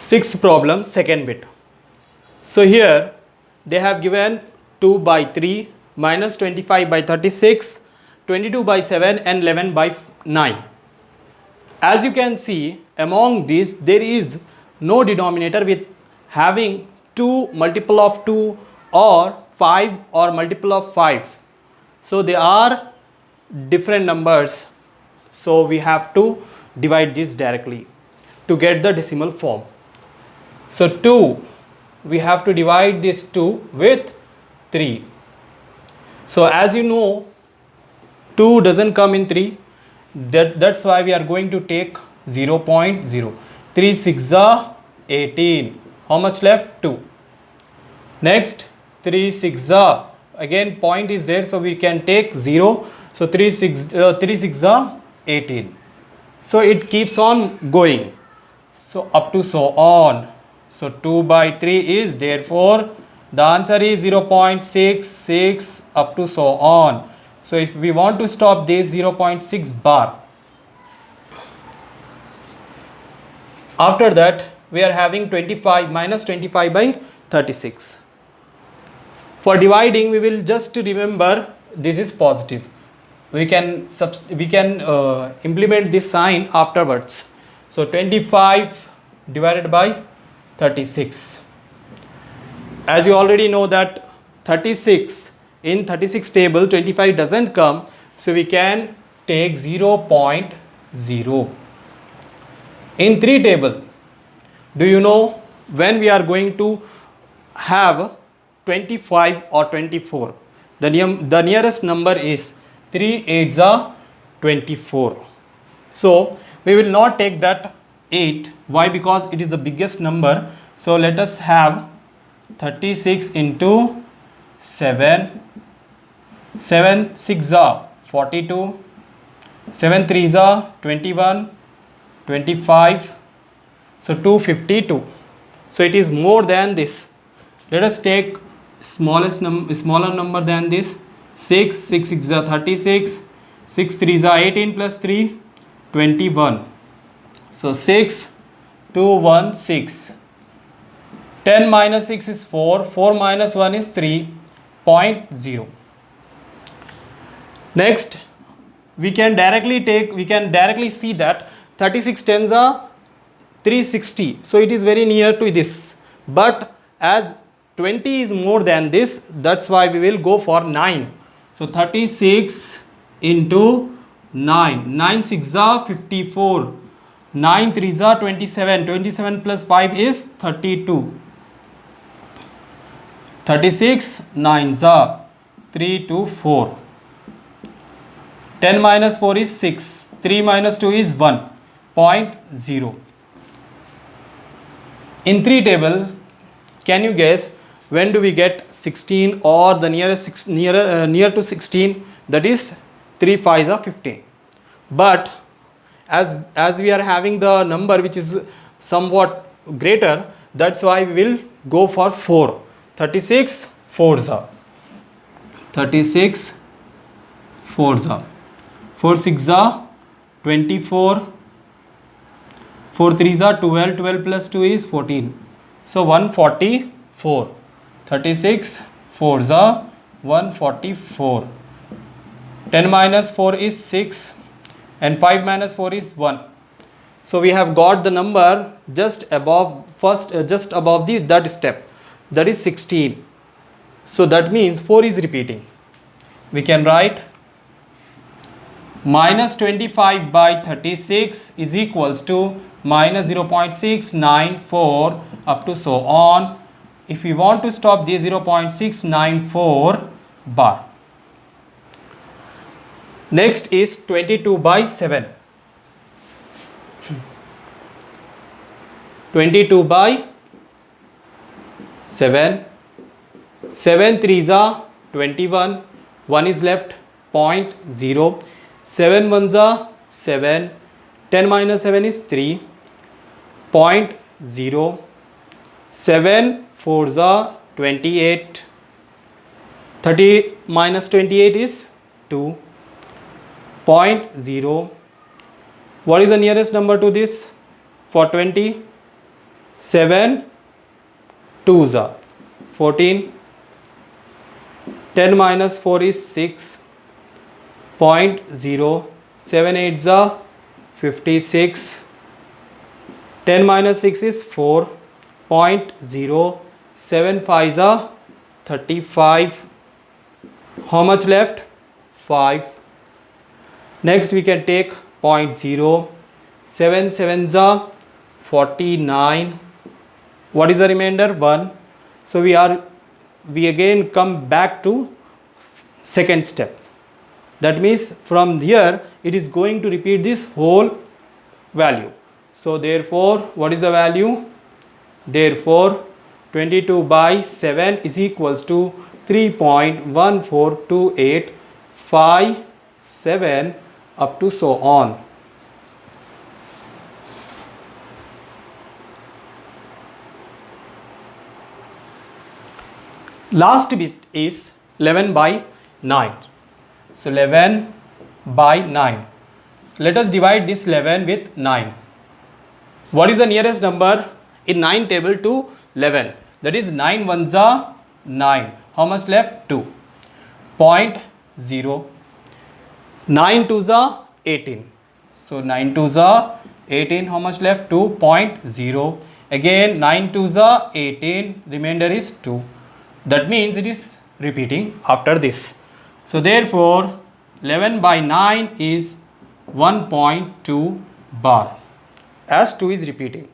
Sixth problem, second bit. So here they have given 2 by 3 minus 25 by 36, 22 by 7 and 11 by 9. As you can see, among these there is no denominator with having 2 multiple of 2 or 5 or multiple of 5. So they are different numbers. So we have to divide this directly to get the decimal form. So 2, we have to divide this 2 with 3. So as you know, 2 doesn't come in 3. That's why we are going to take 0.0. 3 6 are 18. How much left? 2. Next, 3 6 are, again point is there, so we can take 0. So 3 6 are 18. So it keeps on going. So up to so on. So 2 by 3 is, therefore the answer is 0.66 up to so on. So if we want to stop this, 0.6 bar. After that we are having 25 minus 25 by 36. For dividing we will just remember this is positive. We can implement this sign afterwards. So 25 divided by 36. As you already know that 36 in 36 table 25 doesn't come, so we can take 0.0. In 3 table, do you know when we are going to have 25 or 24? The nearest number is 3 8s are 24. So we will not take that 8. Why? Because it is the biggest number. So let us have 36 into 7. 7 6 are 42. 7 3s are 21. 25. So 252. So it is more than this. Let us take smaller number than this. 6 6 6 are 36. 6 3s are 18 plus 3 21. So 6 2 1 6. 10 minus 6 is 4. 4 minus 1 is 3.0. Next, we can directly see that 36 tens are 360. So it is very near to this. But as 20 is more than this, that's why we will go for 9. So 36 into 9. 9 6 are 54. 9 3s are 27. 27 plus 5 is 32. 36 9s are 3 2 4. 10 minus 4 is 6. 3 minus 2 is 1.0. In 3 table, can you guess when do we get 16 or the nearest near to 16? That is 3 5s are 15. But as we are having the number which is somewhat greater, that's why we will go for 4. 36 4s are 36 4s are 4 6 are 24. 4 3s are 12. 12 plus 2 is 14. So 144. 36 4s are 144. 10 minus 4 is 6 and 5 minus 4 is 1. So we have got the number just above that step, that is 16. So that means 4 is repeating. We can write minus 25 by 36 is equals to minus 0.694 up to so on. If we want to stop the 0.694 bar. Next is 22 by 7. 22 by 7. 7 3s are 21. 1 is left, 0.0. 7 1s are 7. 10 minus 7 is 3. 0.0. 7 4s are 28. 30 minus 28 is 2. 0.0. What is the nearest number to this for 20? 7 2s are 14. 10 minus 4 is 6.0. 7 8s are 56. 10 minus 6 is 4.0. 7 5s are 35. How much left? 5. Next we can take 0.0. 7 7s are 49. What is the remainder? 1. So we again come back to second step. That means from here it is going to repeat this whole value. So therefore, what is the value? Therefore 22 by 7 is equals to 3.142857 up to so on. Last bit is 11 by 9. So 11 by 9. Let us divide this 11 with 9. What is the nearest number in 9 table to 11? That is 9 ones are 9. How much left? 2. 0.0. 9 twos are 18. So 9 twos are 18. How much left? 2.0. Again 9 twos are 18. Remainder is 2. That means it is repeating after this. So therefore 11 by 9 is 1.2 bar, as 2 is repeating.